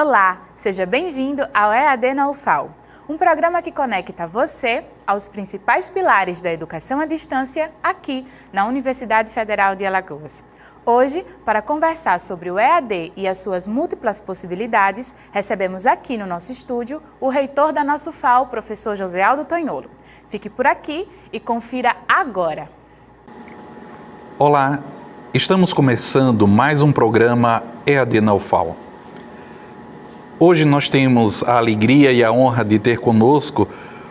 Olá, seja bem-vindo ao EAD na UFAL, um programa que conecta você aos principais pilares da educação à distância aqui na Universidade Federal de Alagoas. Hoje, para conversar sobre o EAD e as suas múltiplas possibilidades, recebemos aqui no nosso estúdio o reitor da nossa UFAL, professor Joséaldo Tonholo. Fique por aqui e confira agora. Olá, estamos começando mais um programa EAD na UFAL. Hoje nós temos a alegria e a honra de ter conosco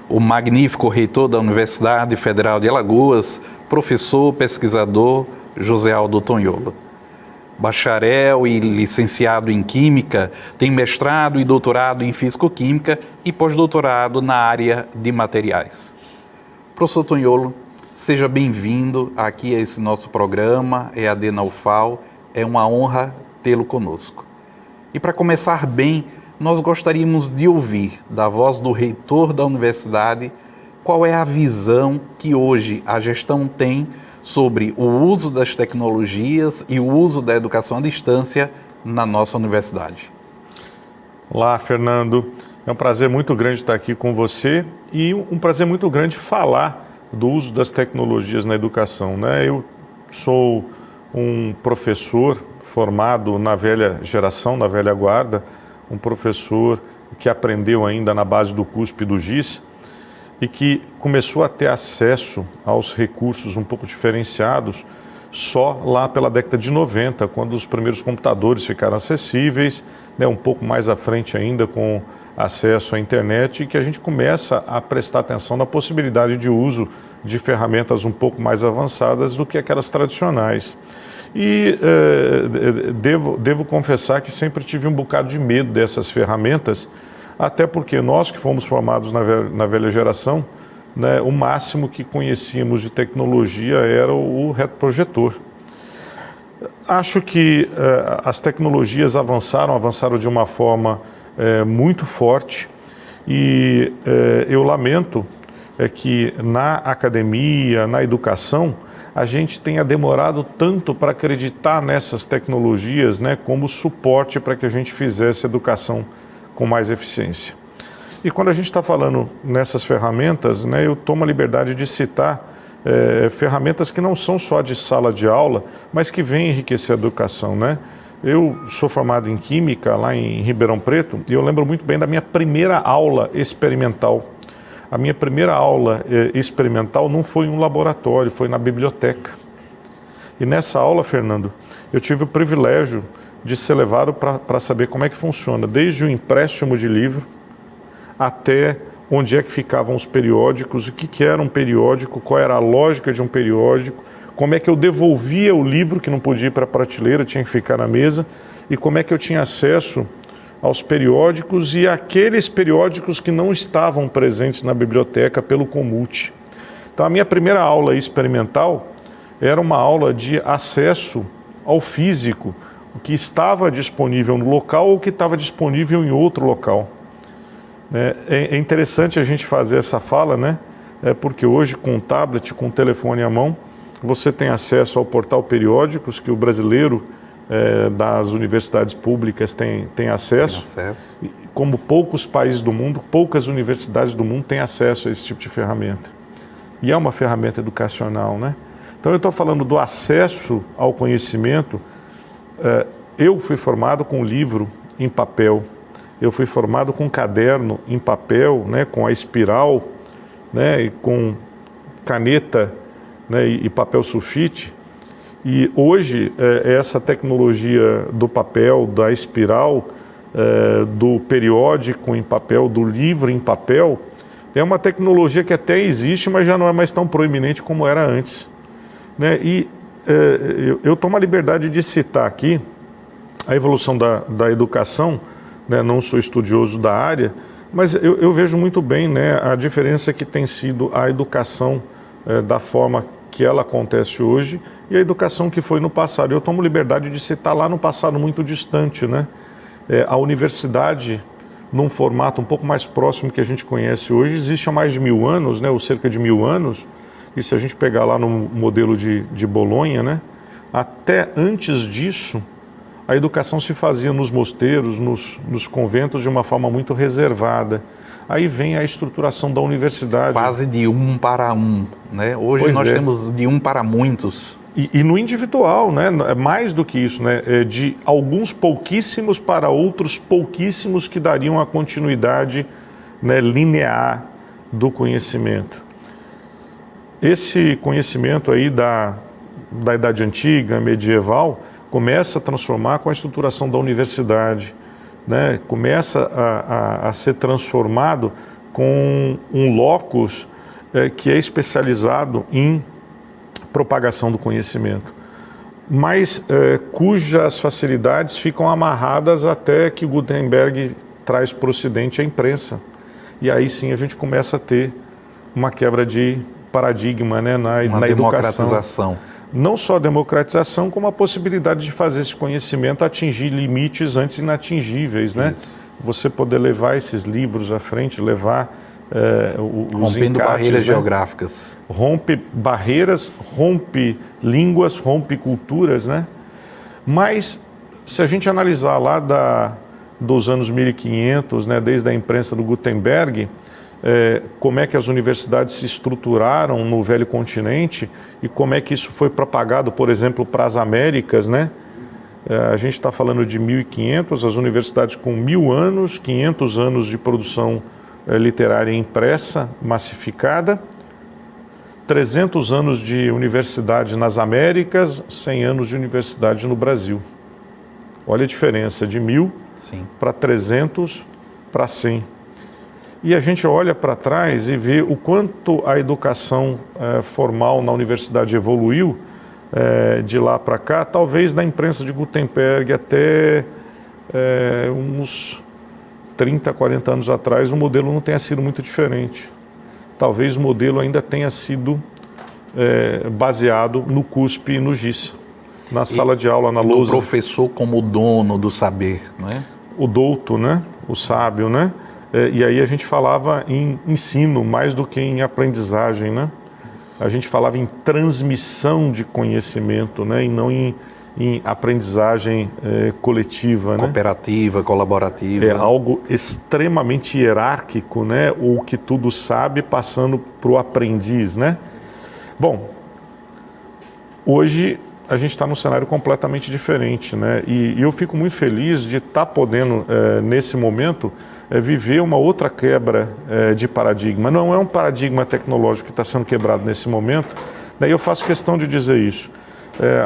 o magnífico reitor da Universidade Federal de Alagoas, professor, pesquisador Joséaldo Tonholo. Bacharel e licenciado em Química, tem mestrado e doutorado em Físico-Química e pós-doutorado na área de materiais. Professor Tonholo, seja bem-vindo aqui a esse nosso programa EAD na UFAL. É uma honra tê-lo conosco. E para começar bem, nós gostaríamos de ouvir da voz do reitor da universidade qual é a visão que hoje a gestão tem sobre o uso das tecnologias e o uso da educação à distância na nossa universidade. Olá, Fernando. É um prazer muito grande estar aqui com você e um prazer muito grande falar do uso das tecnologias na educação, né? Eu sou um professor formado na velha geração, na velha guarda, um professor que aprendeu ainda na base do CUSP e do GIS e que começou a ter acesso aos recursos um pouco diferenciados só lá pela década de 90, quando os primeiros computadores ficaram acessíveis, né, um pouco mais à frente ainda com acesso à internet, e que a gente começa a prestar atenção na possibilidade de uso de ferramentas um pouco mais avançadas do que aquelas tradicionais. E devo confessar que sempre tive um bocado de medo dessas ferramentas, até porque nós que fomos formados na velha geração, né, o máximo que conhecíamos de tecnologia era o retroprojetor. Acho que as tecnologias avançaram de uma forma muito forte e eu lamento que na academia, na educação, a gente tenha demorado tanto para acreditar nessas tecnologias, né, como suporte para que a gente fizesse educação com mais eficiência. E quando a gente está falando nessas ferramentas, né, eu tomo a liberdade de citar ferramentas que não são só de sala de aula, mas que vêm enriquecer a educação, né? Eu sou formado em Química lá em Ribeirão Preto e eu lembro muito bem da minha primeira aula experimental. A minha primeira aula experimental não foi em um laboratório, foi na biblioteca. E nessa aula, Fernando, eu tive o privilégio de ser levado para saber como é que funciona, desde o empréstimo de livro até onde é que ficavam os periódicos, o que era um periódico, qual era a lógica de um periódico, como é que eu devolvia o livro que não podia ir para a prateleira, tinha que ficar na mesa, e como é que eu tinha acesso aos periódicos e aqueles periódicos que não estavam presentes na biblioteca pelo Comult. Então a minha primeira aula experimental era uma aula de acesso ao físico, o que estava disponível no local ou que estava disponível em outro local. É interessante a gente fazer essa fala, né? Porque hoje com o tablet, com o telefone à mão, você tem acesso ao portal Periódicos, que o brasileiro das universidades públicas tem acesso. Como poucos países do mundo, poucas universidades do mundo têm acesso a esse tipo de ferramenta. E é uma ferramenta educacional, né? Então eu estou falando do acesso ao conhecimento. Eu fui formado com livro em papel, eu fui formado com caderno em papel, né, com a espiral, né, e com caneta, né, e papel sulfite. E hoje essa tecnologia do papel, da espiral, do periódico em papel, do livro em papel, é uma tecnologia que até existe, mas já não é mais tão proeminente como era antes, né? E eu tomo a liberdade de citar aqui a evolução da educação, né? Não sou estudioso da área, mas eu vejo muito bem, né, a diferença que tem sido a educação da forma que ela acontece hoje e a educação que foi no passado. Eu tomo liberdade de citar lá no passado muito distante, né? A universidade, num formato um pouco mais próximo que a gente conhece hoje, existe há mais de 1000 anos, né, ou cerca de 1000 anos, e se a gente pegar lá no modelo de Bolonha, né, até antes disso, a educação se fazia nos mosteiros, nos conventos, de uma forma muito reservada. Aí vem a estruturação da universidade. Quase de 1 para 1, né? Hoje Pois nós é. temos de 1 para muitos. E no individual, né? É mais do que isso, né? É de alguns pouquíssimos para outros pouquíssimos que dariam a continuidade, né, linear do conhecimento. Esse conhecimento aí da Idade Antiga, medieval, começa a transformar com a estruturação da universidade, né? Começa a ser transformado com um locus que é especializado em propagação do conhecimento, mas cujas facilidades ficam amarradas até que Gutenberg traz para o Ocidente a imprensa. E aí sim a gente começa a ter uma quebra de paradigma, né, na educação. Democratização. Não só a democratização, como a possibilidade de fazer esse conhecimento atingir limites antes inatingíveis, né? Isso. Você poder levar esses livros à frente, levar os Rompendo encates, barreiras né? geográficas. Rompe barreiras, rompe línguas, rompe culturas, né? Mas se a gente analisar lá dos anos 1500, né, desde a imprensa do Gutenberg, como é que as universidades se estruturaram no velho continente e como é que isso foi propagado, por exemplo, para as Américas, né? A gente está falando de 1500, as universidades com 1000 anos, 500 anos de produção literária impressa, massificada, 300 anos de universidade nas Américas, 100 anos de universidade no Brasil. Olha a diferença, de 1000 para 300 para 100. E a gente olha para trás e vê o quanto a educação formal na universidade evoluiu de lá para cá, talvez da imprensa de Gutenberg até uns 30, 40 anos atrás, o modelo não tenha sido muito diferente. Talvez o modelo ainda tenha sido baseado no CUSP e no GIS, na sala de aula, na lousa. O professor como dono do saber, não é? O douto, né? O sábio, né? E aí a gente falava em ensino mais do que em aprendizagem, né? A gente falava em transmissão de conhecimento, né? E não em aprendizagem coletiva, né? Cooperativa, colaborativa. É algo extremamente hierárquico, né? O que tudo sabe passando para o aprendiz, né? Bom, hoje a gente está num cenário completamente diferente, né? E eu fico muito feliz de estar podendo, nesse momento, viver uma outra quebra de paradigma. Não é um paradigma tecnológico que está sendo quebrado nesse momento, daí eu faço questão de dizer isso.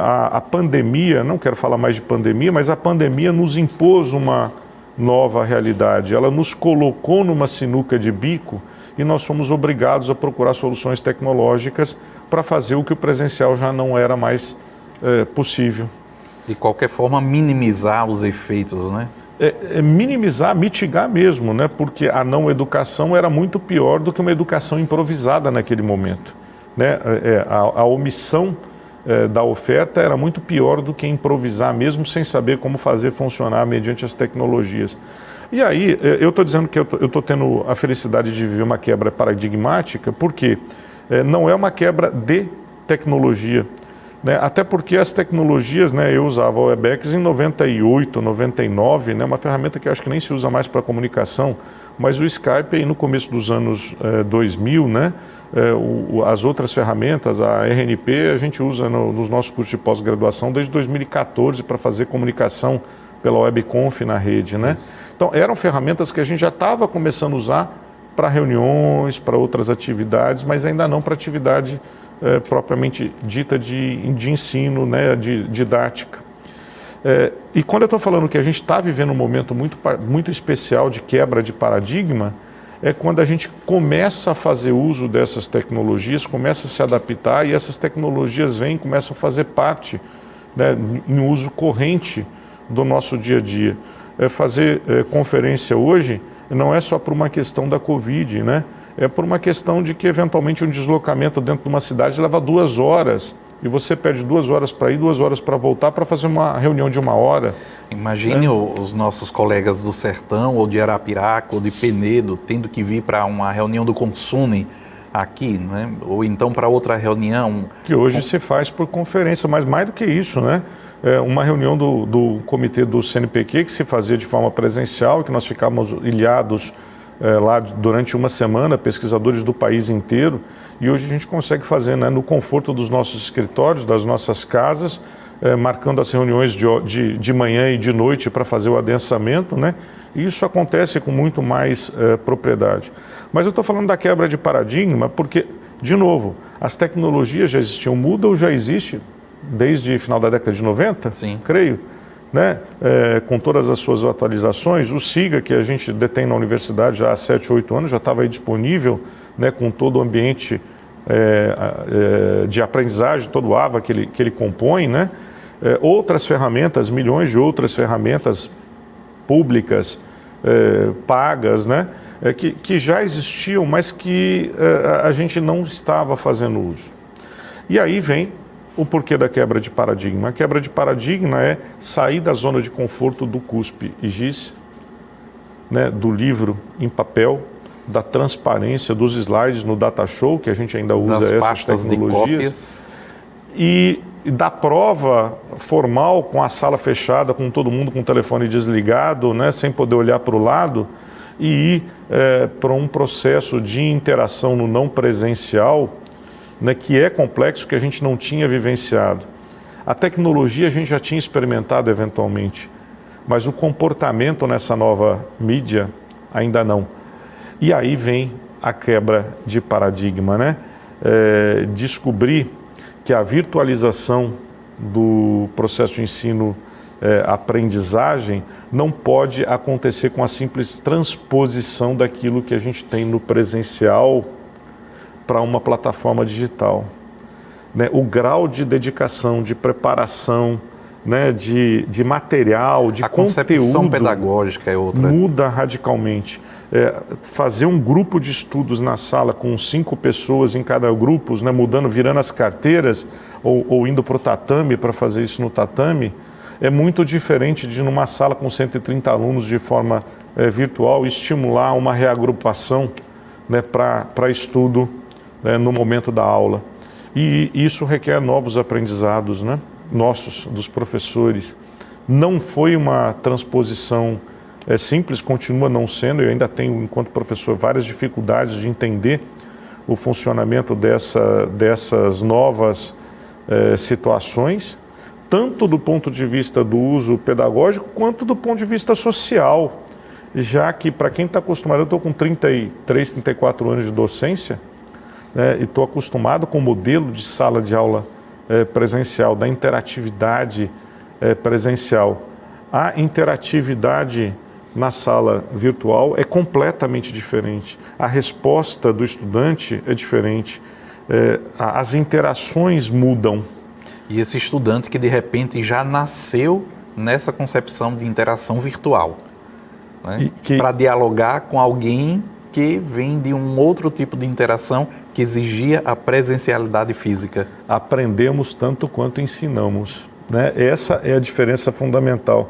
A pandemia, não quero falar mais de pandemia, mas a pandemia nos impôs uma nova realidade. Ela nos colocou numa sinuca de bico e nós fomos obrigados a procurar soluções tecnológicas para fazer o que o presencial já não era mais possível. De qualquer forma, minimizar os efeitos, né? Minimizar, mitigar mesmo, né? Porque a não educação era muito pior do que uma educação improvisada naquele momento, né? A omissão da oferta era muito pior do que improvisar mesmo sem saber como fazer funcionar mediante as tecnologias. E aí, eu estou dizendo que eu estou tendo a felicidade de viver uma quebra paradigmática, porque não é uma quebra de tecnologia, né? Até porque as tecnologias, né, eu usava o Webex em 98, 99, né, uma ferramenta que eu acho que nem se usa mais para comunicação, mas o Skype aí no começo dos anos 2000, né, as outras ferramentas, a RNP, a gente usa nos nossos cursos de pós-graduação desde 2014 para fazer comunicação pela WebConf na rede, né? Então eram ferramentas que a gente já estava começando a usar para reuniões, para outras atividades, mas ainda não para atividade propriamente dita de ensino, né, de didática. E quando eu estou falando que a gente está vivendo um momento muito especial de quebra de paradigma, é quando a gente começa a fazer uso dessas tecnologias, começa a se adaptar e essas tecnologias começam a fazer parte, né, em uso corrente do nosso dia a dia. Fazer conferência hoje não é só por uma questão da Covid, né? É por uma questão de que, eventualmente, um deslocamento dentro de uma cidade leva 2 horas e você perde 2 horas para ir, 2 horas para voltar para fazer uma reunião de 1 hora. Imagine os nossos colegas do Sertão, ou de Arapiraca, ou de Penedo, tendo que vir para uma reunião do Consune aqui, né? Ou então para outra reunião. Que hoje se faz por conferência, mas mais do que isso, né? Uma reunião do comitê do CNPq que se fazia de forma presencial, que nós ficávamos ilhados lá durante uma semana, pesquisadores do país inteiro, e hoje a gente consegue fazer, né, no conforto dos nossos escritórios, das nossas casas, marcando as reuniões de manhã e de noite para fazer o adensamento, né? E isso acontece com muito mais propriedade. Mas eu estou falando da quebra de paradigma porque, de novo, as tecnologias já existiam, muda ou já existe desde o final da década de 90, Sim. Creio, né? Com todas as suas atualizações. O SIGA, que a gente detém na universidade já há 7, 8 anos, já estava aí disponível, né, com todo o ambiente de aprendizagem, todo o AVA que ele compõe, né? Outras ferramentas, milhões de outras ferramentas públicas, pagas, né? Que já existiam, mas que a gente não estava fazendo uso. E aí vem o porquê da quebra de paradigma. A quebra de paradigma é sair da zona de conforto do cuspe e giz, né, do livro em papel, da transparência dos slides no data show, que a gente ainda usa das essas pastas tecnologias, de cópias. E da prova formal com a sala fechada, com todo mundo com o telefone desligado, né, sem poder olhar para o lado, e ir para um processo de interação no não presencial, né, que é complexo, que a gente não tinha vivenciado. A tecnologia a gente já tinha experimentado eventualmente, mas o comportamento nessa nova mídia ainda não. E aí vem a quebra de paradigma, né? Descobrir que a virtualização do processo de ensino-aprendizagem não pode acontecer com a simples transposição daquilo que a gente tem no presencial para uma plataforma digital, né? O grau de dedicação, de preparação, né, de material, de conteúdo, a concepção pedagógica é outra. Muda radicalmente. Fazer um grupo de estudos na sala com 5 pessoas em cada grupo, né, mudando, virando as carteiras ou indo para o tatame para fazer isso no tatame, é muito diferente de numa sala com 130 alunos de forma virtual estimular uma reagrupação, né, para estudo, né, no momento da aula. E isso requer novos aprendizados, né, nossos, dos professores. Não foi uma transposição simples, continua não sendo. Eu ainda tenho, enquanto professor, várias dificuldades de entender o funcionamento dessas novas situações, tanto do ponto de vista do uso pedagógico, quanto do ponto de vista social. Já que, para quem está acostumado, eu estou com 33, 34 anos de docência, né, e estou acostumado com o modelo de sala de aula presencial, da interatividade presencial. A interatividade na sala virtual é completamente diferente. A resposta do estudante é diferente. As interações mudam. E esse estudante que de repente já nasceu nessa concepção de interação virtual, né? Para dialogar com alguém que vem de um outro tipo de interação que exigia a presencialidade física. Aprendemos tanto quanto ensinamos, né? Essa é a diferença fundamental.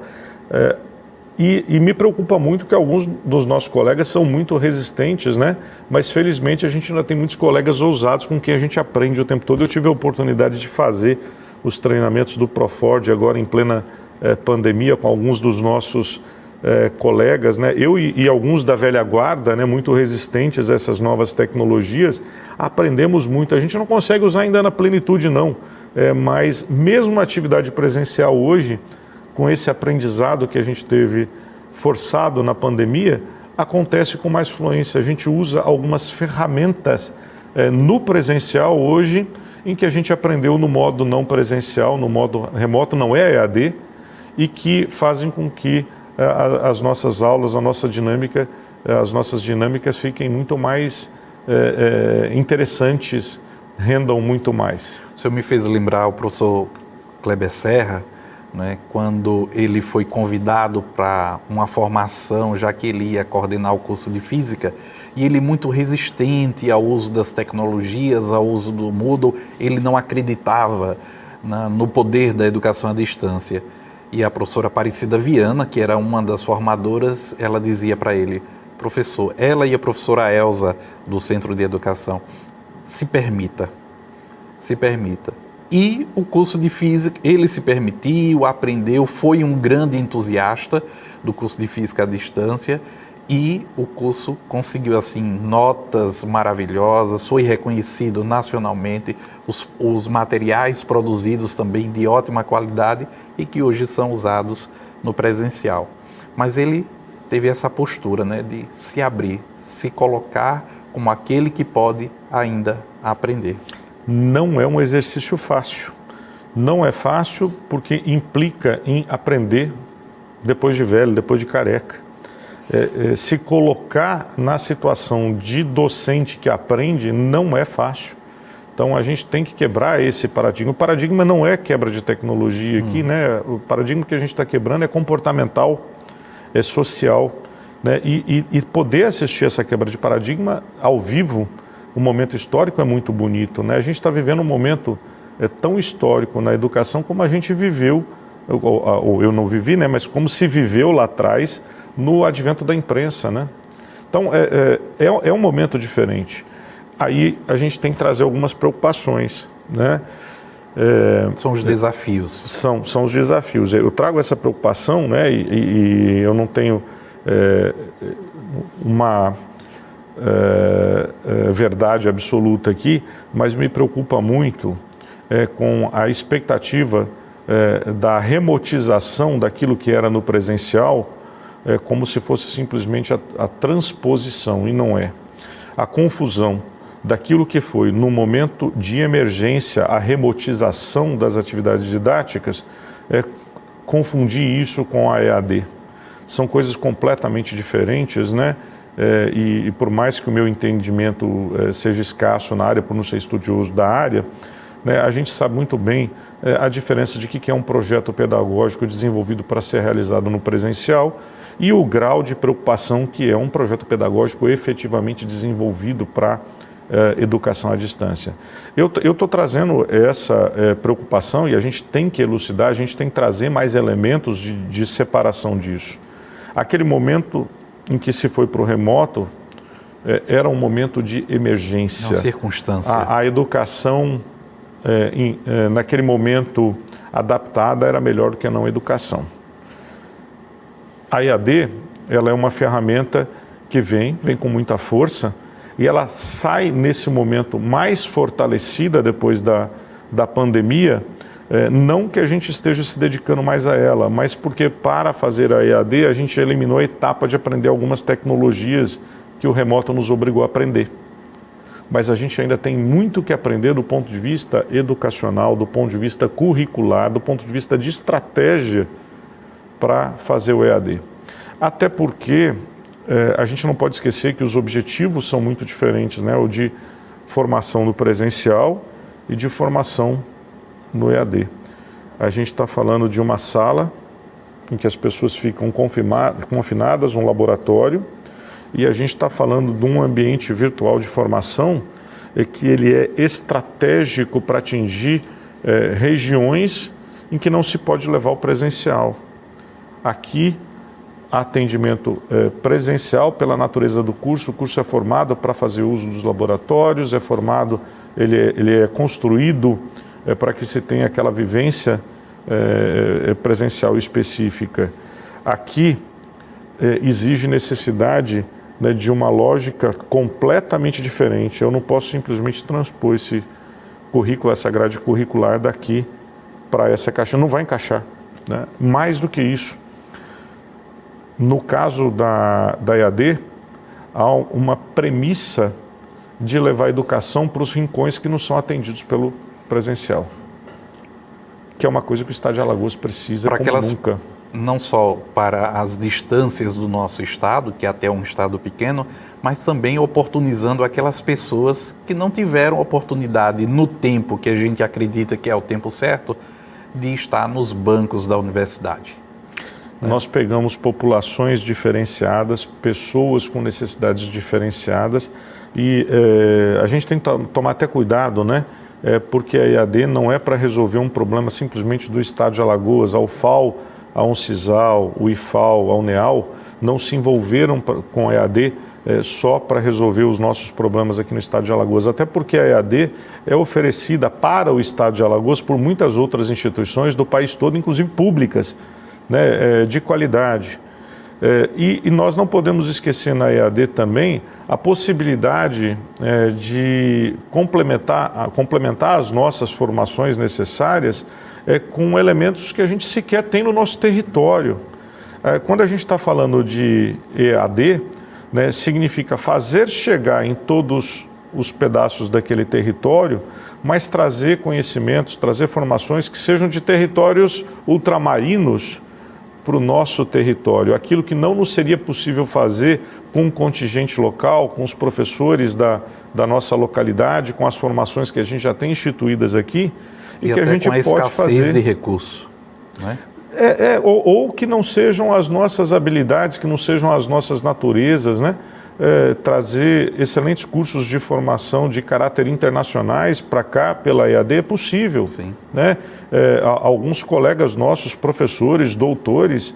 E me preocupa muito que alguns dos nossos colegas são muito resistentes, né? Mas felizmente a gente ainda tem muitos colegas ousados com quem a gente aprende o tempo todo. Eu tive a oportunidade de fazer os treinamentos do Proford agora em plena pandemia com alguns dos nossos colegas, né? Eu e alguns da velha guarda, né, muito resistentes a essas novas tecnologias, aprendemos muito. A gente não consegue usar ainda na plenitude, não, mas mesmo a atividade presencial hoje, com esse aprendizado que a gente teve forçado na pandemia, acontece com mais fluência. A gente usa algumas ferramentas no presencial hoje, em que a gente aprendeu no modo não presencial, no modo remoto, não é EAD, e que fazem com que as nossas aulas, a nossa dinâmica, as nossas dinâmicas fiquem muito mais interessantes, rendam muito mais. O senhor me fez lembrar o professor Kleber Serra, né, quando ele foi convidado para uma formação, já que ele ia coordenar o curso de Física, e ele muito resistente ao uso das tecnologias, ao uso do Moodle, ele não acreditava no poder da educação à distância. E a professora Aparecida Viana, que era uma das formadoras, ela dizia para ele: professor, ela e a professora Elza, do Centro de Educação, se permita. Se permita. E o curso de Física, ele se permitiu, aprendeu, foi um grande entusiasta do curso de Física à distância e o curso conseguiu assim notas maravilhosas, foi reconhecido nacionalmente, os materiais produzidos também de ótima qualidade e que hoje são usados no presencial. Mas ele teve essa postura, né, de se abrir, se colocar como aquele que pode ainda aprender. Não é um exercício fácil. Não é fácil porque implica em aprender depois de velho, depois de careca. Se colocar na situação de docente que aprende não é fácil. Então a gente tem que quebrar esse paradigma. O paradigma não é quebra de tecnologia aqui, né? O paradigma que a gente está quebrando é comportamental, é social, né? E poder assistir essa quebra de paradigma ao vivo, o momento histórico é muito bonito, né? A gente está vivendo um momento tão histórico na educação como a gente viveu, ou eu não vivi, né? Mas como se viveu lá atrás no advento da imprensa, né? Então é um momento diferente. Aí a gente tem que trazer algumas preocupações, né? São os desafios. São os desafios. Eu trago essa preocupação, né? E eu não tenho uma verdade absoluta aqui, mas me preocupa muito com a expectativa da remotização daquilo que era no presencial, como se fosse simplesmente a transposição, e não é. A confusão daquilo que foi, no momento de emergência, a remotização das atividades didáticas, confundir isso com a EAD. São coisas completamente diferentes, né? E por mais que o meu entendimento seja escasso na área, por não ser estudioso da área, né, a gente sabe muito bem a diferença de que é um projeto pedagógico desenvolvido para ser realizado no presencial e o grau de preocupação que é um projeto pedagógico efetivamente desenvolvido para educação à distância. Eu estou trazendo essa preocupação e a gente tem que elucidar, a gente tem que trazer mais elementos de separação disso. Aquele momento em que se foi para o remoto era um momento de emergência. Uma circunstância. A educação, naquele momento adaptada, era melhor do que a não educação. A EAD, ela é uma ferramenta que vem com muita força e ela sai nesse momento mais fortalecida depois da pandemia, não que a gente esteja se dedicando mais a ela, mas porque para fazer a EAD a gente eliminou a etapa de aprender algumas tecnologias que o remoto nos obrigou a aprender. Mas a gente ainda tem muito que aprender do ponto de vista educacional, do ponto de vista curricular, do ponto de vista de estratégia para fazer o EAD. Até porque a gente não pode esquecer que os objetivos são muito diferentes, né? O de formação no presencial e de formação no EAD. A gente está falando de uma sala em que as pessoas ficam confinadas, um laboratório, e a gente está falando de um ambiente virtual de formação que ele é estratégico para atingir regiões em que não se pode levar o presencial. Aqui, atendimento presencial pela natureza do curso. O curso é formado para fazer uso dos laboratórios, ele é construído para que se tenha aquela vivência presencial específica. Aqui exige necessidade, né, de uma lógica completamente diferente. Eu não posso simplesmente transpor esse currículo, essa grade curricular daqui para essa caixa. Não vai encaixar, né? Mais do que isso, no caso da EAD, há uma premissa de levar a educação para os rincões que não são atendidos pelo presencial, que é uma coisa que o Estado de Alagoas precisa como nunca. Não só para as distâncias do nosso estado, que até é um estado pequeno, mas também oportunizando aquelas pessoas que não tiveram oportunidade no tempo que a gente acredita que é o tempo certo, de estar nos bancos da universidade. Nós pegamos populações diferenciadas, pessoas com necessidades diferenciadas e a gente tem que tomar até cuidado, né? Porque a EAD não é para resolver um problema simplesmente do Estado de Alagoas. A UFAL, a Uncisal, o IFAL, a UNEAL não se envolveram com a EAD só para resolver os nossos problemas aqui no estado de Alagoas, até porque a EAD é oferecida para o estado de Alagoas por muitas outras instituições do país todo, inclusive públicas, né, de qualidade. E nós não podemos esquecer na EAD também a possibilidade de complementar as nossas formações necessárias com elementos que a gente sequer tem no nosso território. Quando a gente está falando de EAD, né, significa fazer chegar em todos os pedaços daquele território, mas trazer conhecimentos, trazer formações que sejam de territórios ultramarinos para o nosso território. Aquilo que não nos seria possível fazer com um contingente local, com os professores da nossa localidade, com as formações que a gente já tem instituídas aqui e que a gente pode fazer. Com a escassez de recursos, não é? Ou que não sejam as nossas habilidades, que não sejam as nossas naturezas, né? Trazer excelentes cursos de formação de caráter internacionais para cá, pela EAD, é possível. Sim. Né? Alguns colegas nossos, professores, doutores,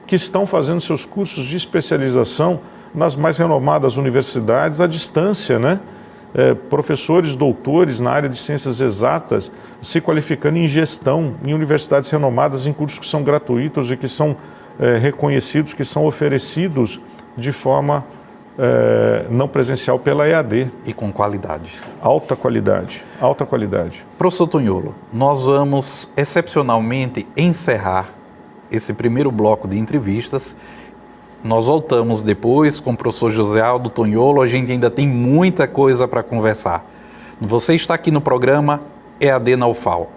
que estão fazendo seus cursos de especialização nas mais renomadas universidades à distância, né? Professores, doutores na área de ciências exatas, se qualificando em gestão, em universidades renomadas, em cursos que são gratuitos e que são reconhecidos, que são oferecidos de forma não presencial pela EAD. E com qualidade. Alta qualidade, alta qualidade. Professor Tonholo, nós vamos excepcionalmente encerrar esse primeiro bloco de entrevistas. Nós voltamos depois com o professor José Aldo Tonholo, a gente ainda tem muita coisa para conversar. Você está aqui no programa EAD na UFAL.